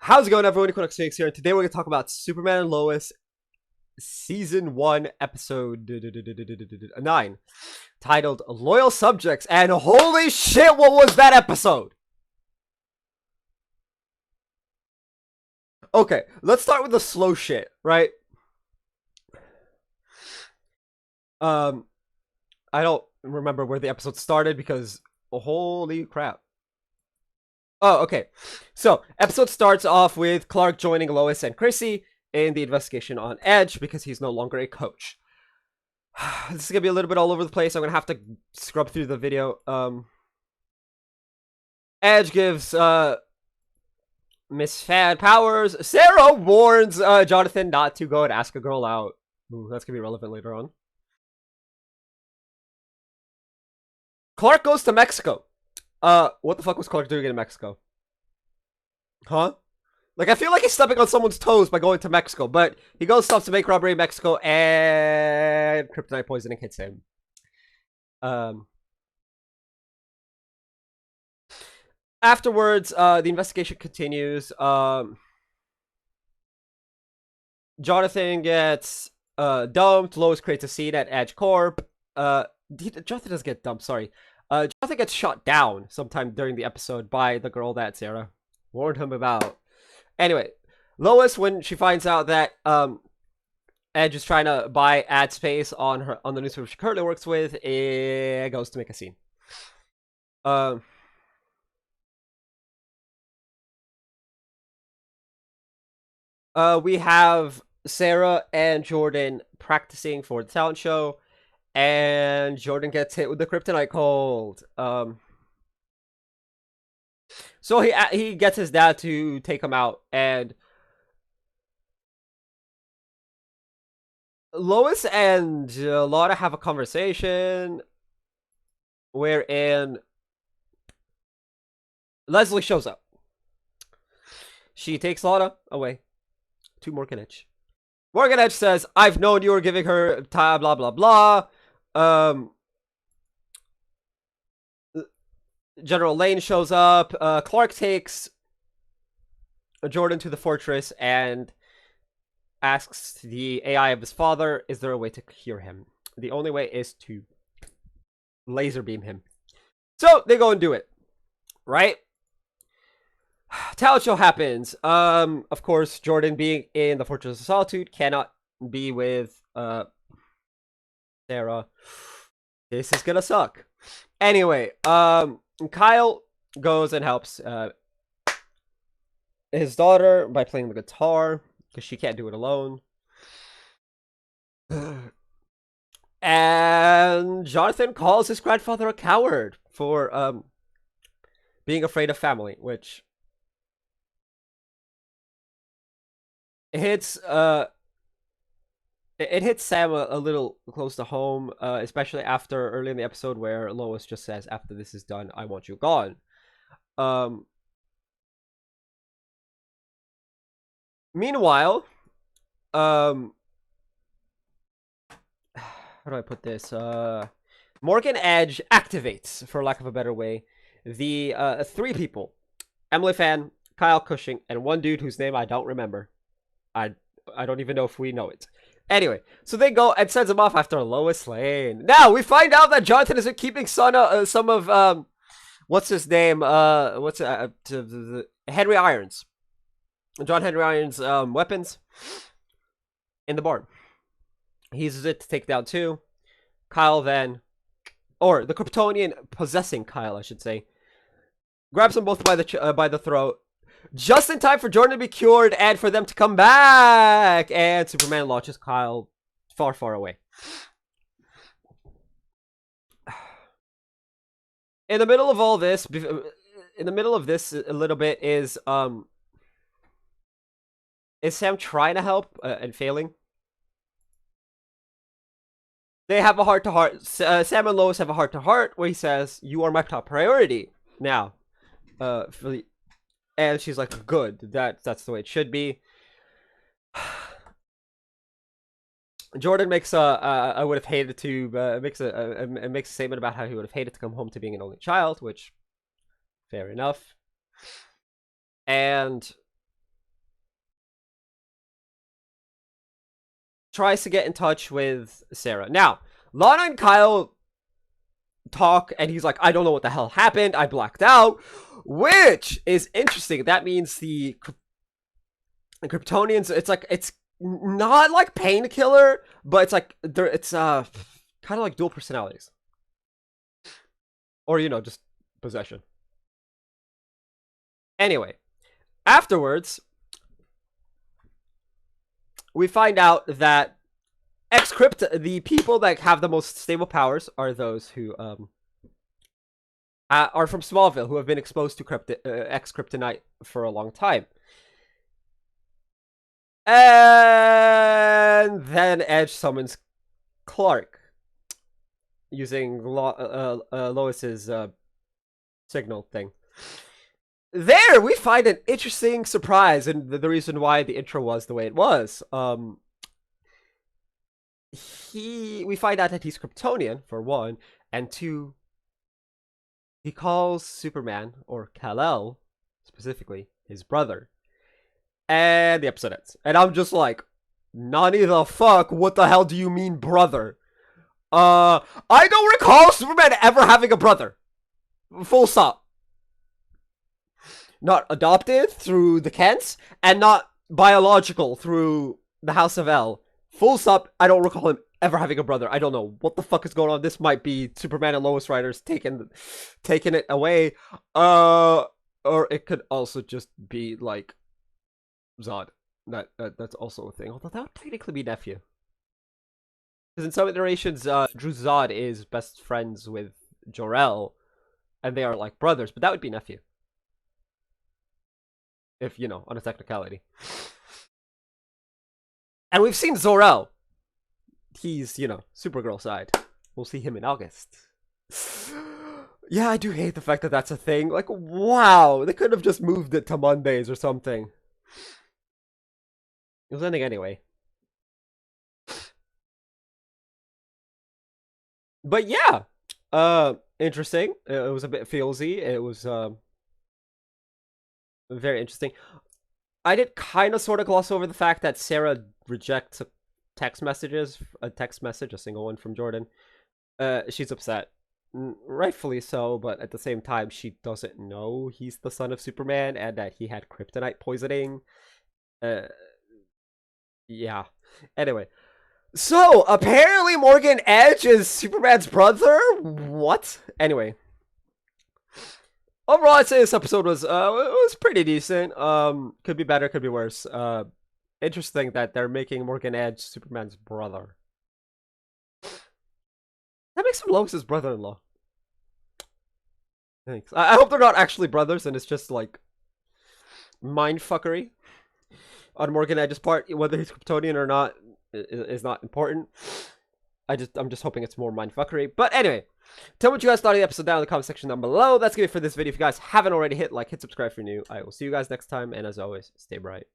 How's it going, everyone? Equinox here, and today we're going to talk about Superman and Lois, Season 1, Episode 9, titled Loyal Subjects, and holy shit, what was that episode? Okay, let's start with the slow shit, right? Um, I don't remember where the episode started because, holy crap. Oh, okay. So, episode starts off with Clark joining Lois and Chrissy in the investigation on Edge because he's no longer a coach. This is gonna be a little bit all over the place. I'm gonna have to scrub through the video. Edge gives Miss Fan powers. Sarah warns Jonathan not to go and ask a girl out. Ooh, that's gonna be relevant later on. Clark goes to Mexico. What the fuck was Clark doing in Mexico? Huh? Like, I feel like he's stepping on someone's toes by going to Mexico, but he goes, stops to make robbery in Mexico, and kryptonite poisoning hits him. Afterwards, the investigation continues. Jonathan gets dumped. Lois creates a scene at Edge Corp. Jonathan doesn't get dumped, sorry. Jonathan gets shot down sometime during the episode by the girl that Sarah warned him about. Anyway, Lois, when she finds out that Edge is trying to buy ad space on the newspaper she currently works with, it goes to make a scene. We have Sarah and Jordan practicing for the talent show, and Jordan gets hit with the kryptonite cold. So he gets his dad to take him out, and Lois and Lana have a conversation wherein Leslie shows up. She takes Lana away to Morgan Edge. Morgan Edge says, "I've known you were giving her time, blah blah blah." General Lane shows up. Clark takes Jordan to the fortress and asks the AI of his father, "Is there a way to cure him?" The only way is to laser beam him. So they go and do it, right? Talent show happens. Of course, Jordan, being in the Fortress of Solitude, cannot be with Sarah. This is gonna suck. Anyway, Kyle goes and helps his daughter by playing the guitar because she can't do it alone. And Jonathan calls his grandfather a coward for being afraid of family, which hits it hits Sam a little close to home, especially after early in the episode where Lois just says, "After this is done, I want you gone." Meanwhile, how do I put this? Morgan Edge activates, for lack of a better way, the three people: Emily Fan, Kyle Cushing, and one dude whose name I don't remember. I don't even know if we know it. Anyway, so they go and sends him off after Lois Lane. Now we find out that Jonathan isn't keeping some of what's his name? Henry Irons, John Henry Irons' weapons in the barn. He uses it to take down two. Kyle then, or the Kryptonian possessing Kyle, I should say, grabs them both by the throat, just in time for Jordan to be cured and for them to come back. And Superman launches Kyle far, far away. In the middle of all this, in the middle of this, a little bit is Sam trying to help and failing? They have a heart-to-heart. Sam and Lois have a heart-to-heart where he says, "You are my top priority now." And she's like, "Good. That's the way it should be." Jordan makes I would have hated to makes a statement about how he would have hated to come home to being an only child, which fair enough. And tries to get in touch with Sarah. Now, Lana and Kyle talk, and he's like, I don't know what the hell happened. I blacked out, which is interesting. That means the Kryptonians, it's not like painkiller, but it's like it's kind of like dual personalities, or just possession. Anyway, afterwards, we find out that the people that have the most stable powers are those who are from Smallville, who have been exposed to X-Kryptonite for a long time. And then Edge summons Clark using Lois's signal thing. There, we find an interesting surprise, and the reason why the intro was the way it was. We find out that he's Kryptonian, for one, and two, he calls Superman, or Kal-El, specifically, his brother. And the episode ends. And I'm just like, Nani the fuck? What the hell do you mean, brother? I don't recall Superman ever having a brother. Full stop. Not adopted through the Kents, and not biological through the House of L. Full stop. I don't recall him ever having a brother. I don't know what the fuck is going on. This might be Superman and Lois writers taking it away. Or it could also just be like Zod. That's also a thing. Although that would technically be nephew. Because in some iterations, Drew Zod is best friends with Jor-El, and they are like brothers, but that would be nephew. If, on a technicality. And we've seen Zor-El. He's, Supergirl side. We'll see him in August. Yeah, I do hate the fact that that's a thing. Like, wow, they could have just moved it to Mondays or something. It was ending anyway. But yeah, interesting. It was a bit feelsy. It was very interesting. I did kind of sort of gloss over the fact that Sarah rejects a text message, a single one from Jordan. She's upset. Rightfully so, but at the same time, she doesn't know he's the son of Superman and that he had kryptonite poisoning. Yeah. Anyway. So, apparently Morgan Edge is Superman's brother? What? Anyway. Overall, I'd say this episode was pretty decent. Could be better, could be worse. Interesting that they're making Morgan Edge Superman's brother. That makes him Lois's brother-in-law. Thanks. I hope they're not actually brothers and it's just like mindfuckery on Morgan Edge's part. Whether he's Kryptonian or not is not important. I'm just hoping it's more mindfuckery. But anyway, tell me what you guys thought of the episode down in the comment section down below. That's gonna be it for this video. If you guys haven't already, hit like, hit subscribe if you're new. I will see you guys next time, and as always, stay bright.